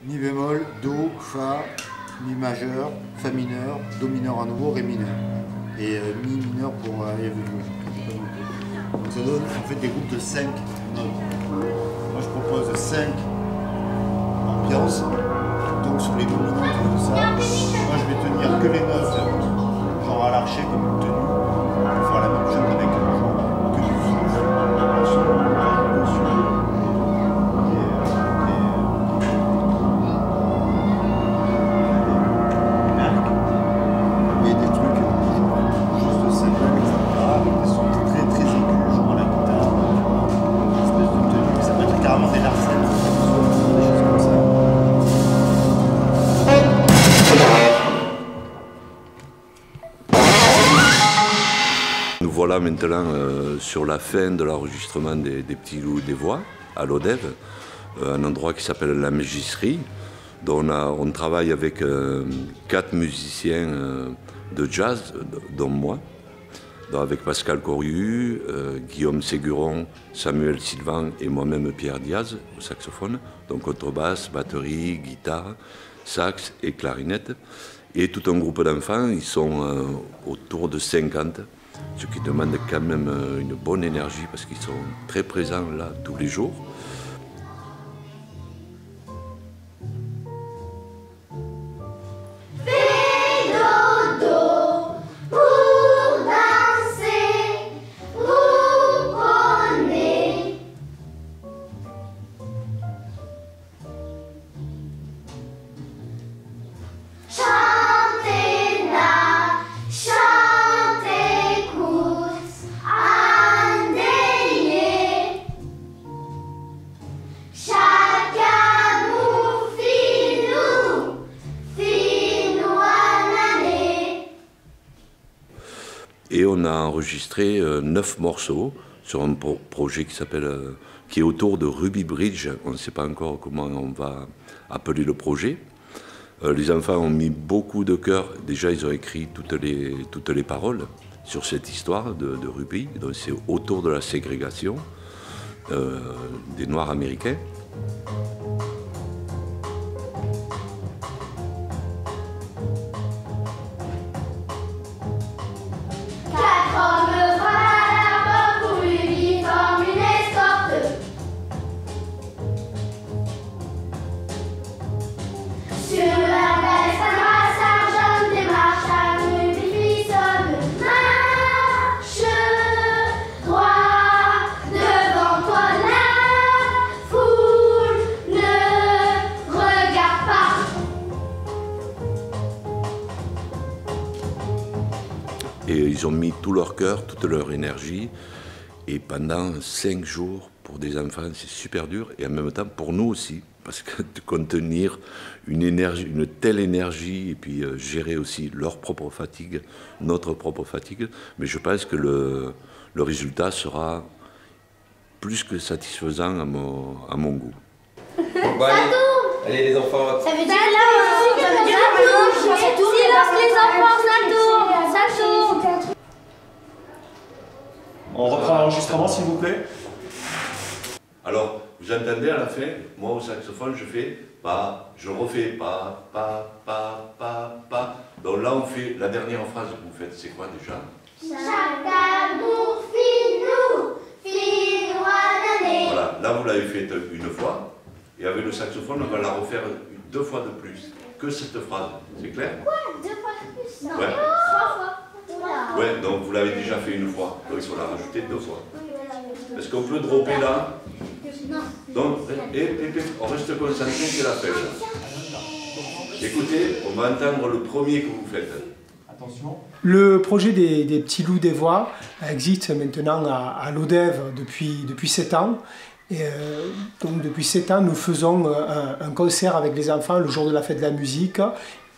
Mi bémol, Do, Fa, Mi majeur, Fa mineur, Do mineur à nouveau, Ré mineur. Et Mi mineur pour F jouer. Donc ça donne en fait des groupes de 5 notes. Moi je propose 5 ambiances, donc sur les moments de ça. Moi je vais tenir que les notes, genre à l'archer comme une tenue, pour faire la même chose avec genre que du Nous voilà maintenant sur la fin de l'enregistrement des Petits Loups des Voix à l'Odève, un endroit qui s'appelle la Mégisserie, dont on travaille avec 4 musiciens de jazz, dont moi, avec Pascal Coriu, Guillaume Séguron, Samuel Sylvain et moi-même Pierre Diaz au saxophone, donc contrebasse, batterie, guitare, sax et clarinette. Et tout un groupe d'enfants, ils sont autour de 50, ce qui demande quand même une bonne énergie parce qu'ils sont très présents là tous les jours. Et on a enregistré 9 morceaux sur un projet qui est autour de Ruby Bridge. On ne sait pas encore comment on va appeler le projet. Les enfants ont mis beaucoup de cœur. Déjà, ils ont écrit toutes les paroles sur cette histoire de Ruby. Donc, c'est autour de la ségrégation des Noirs américains. Et ils ont mis tout leur cœur, toute leur énergie. Et pendant 5 jours, pour des enfants, c'est super dur. Et en même temps, pour nous aussi. Parce que de contenir une telle énergie et puis gérer aussi leur propre fatigue, notre propre fatigue. Mais je pense que le résultat sera plus que satisfaisant à mon goût. Bon, allez les enfants. Ça veut dire ça veut dire silence les enfants, ça tourne. On reprend l'enregistrement s'il vous plaît. Alors, vous entendez à la fin, moi au saxophone je fais pas, je refais pas. Donc là on fait la dernière phrase que vous faites, c'est quoi déjà? Chaque amour finit année. Voilà, là vous l'avez fait une fois, et avec le saxophone on va la refaire 2 fois de plus que cette phrase, c'est clair? Quoi? 2 fois de plus? Non, ouais. 3 fois. Ouais, donc vous l'avez déjà fait une fois, donc il faut la rajouter 2 fois. Est-ce qu'on peut dropper là? Non. Donc, on reste concentré, c'est la pêche. Écoutez, on va entendre le premier que vous faites. Attention. Le projet des Petits Loups des Voix existe maintenant à l'Odève depuis 7 ans. Et donc depuis 7 ans, nous faisons un concert avec les enfants le jour de la fête de la musique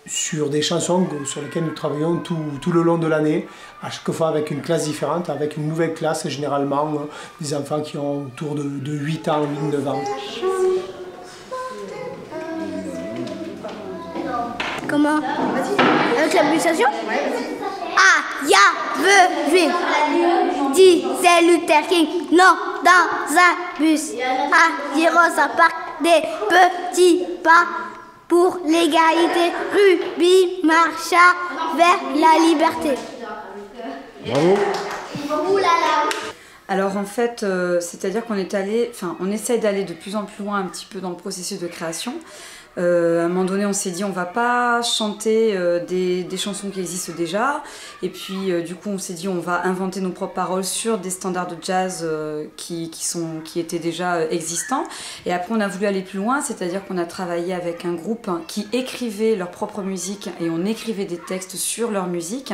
sur des chansons sur lesquelles nous travaillons tout le long de l'année, à chaque fois avec une classe différente, avec une nouvelle classe, généralement des enfants qui ont autour de 8 ans, 9 ans. Comment? Avec la pulsation? Ah, ya, veux, juif. Disait Luther King, non, dans un bus. À Rosa Parks, des petits pas pour l'égalité. Ruby marcha vers la liberté. Bravo. Alors en fait, c'est-à-dire qu'on est allé, on essaye d'aller de plus en plus loin un petit peu dans le processus de création. À un moment donné, on s'est dit on va pas chanter des chansons qui existent déjà, et puis du coup on s'est dit on va inventer nos propres paroles sur des standards de jazz qui étaient déjà existants. Et après on a voulu aller plus loin, c'est-à-dire qu'on a travaillé avec un groupe qui écrivait leur propre musique et on écrivait des textes sur leur musique.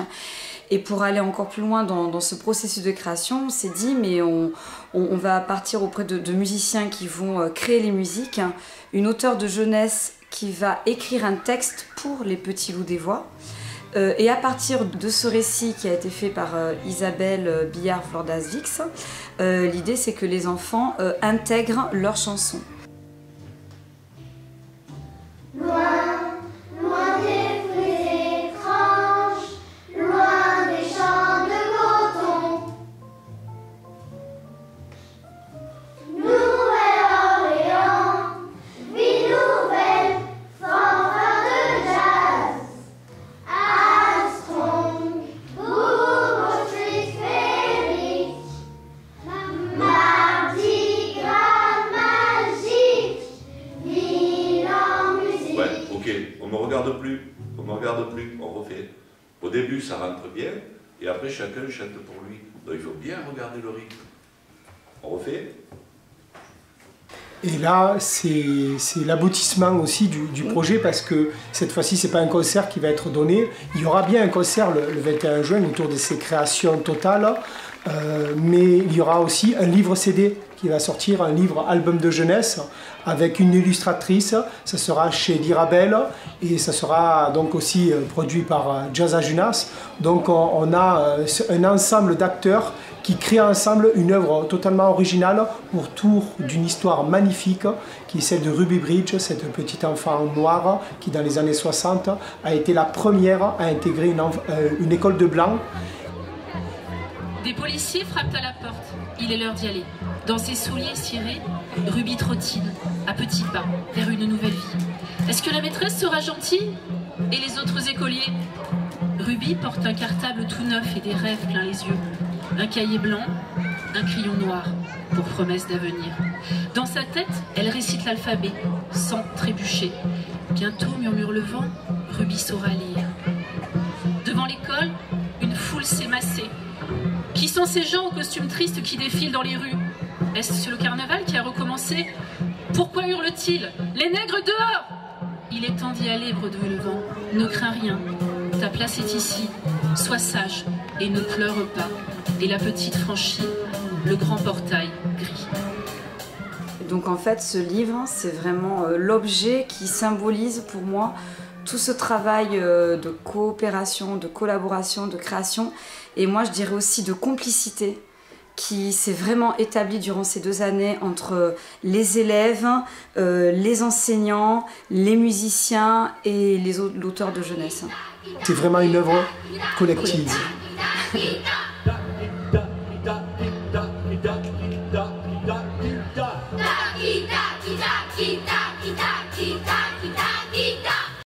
Et pour aller encore plus loin dans ce processus de création, on s'est dit mais on va partir auprès de musiciens qui vont créer les musiques, une auteure de jeunesse qui va écrire un texte pour les petits loups des voix. Et à partir de ce récit qui a été fait par Isabelle Billard-Flordaz-Vix, l'idée c'est que les enfants intègrent leurs chansons. On me regarde plus, on refait. Au début, ça rentre bien, et après, chacun chante pour lui. Donc, il faut bien regarder le rythme. On refait. Et là, c'est l'aboutissement aussi du projet, parce que cette fois-ci, ce n'est pas un concert qui va être donné. Il y aura bien un concert le 21 juin autour de ces créations totales, mais il y aura aussi un livre CD qui va sortir, un livre album de jeunesse avec une illustratrice. Ça sera chez Lirabel et ça sera donc aussi produit par Jazz à Junas. Donc on a un ensemble d'acteurs qui créent ensemble une œuvre totalement originale autour d'une histoire magnifique qui est celle de Ruby Bridge, cette petite enfant noire qui dans les années 60 a été la première à intégrer une école de blanc. Des policiers frappent à la porte. Il est l'heure d'y aller. Dans ses souliers cirés, Ruby trottine, à petits pas, vers une nouvelle vie. Est-ce que la maîtresse sera gentille? Et les autres écoliers? Ruby porte un cartable tout neuf et des rêves plein les yeux. Un cahier blanc, un crayon noir, pour promesse d'avenir. Dans sa tête, elle récite l'alphabet, sans trébucher. Bientôt, murmure le vent, Ruby saura lire. Devant l'école, une foule s'est massée. Qui sont ces gens aux costumes tristes qui défilent dans les rues? Est-ce le carnaval qui a recommencé? Pourquoi hurle-t-il? Les nègres dehors! Il est temps d'y aller, bredouille le vent. Ne crains rien. Ta place est ici. Sois sage et ne pleure pas. Et la petite franchit le grand portail gris. Donc en fait, ce livre, c'est vraiment l'objet qui symbolise pour moi tout ce travail de coopération, de collaboration, de création, et moi je dirais aussi de complicité qui s'est vraiment établie durant ces 2 années entre les élèves, les enseignants, les musiciens et l'auteur de jeunesse. C'est vraiment une œuvre collective.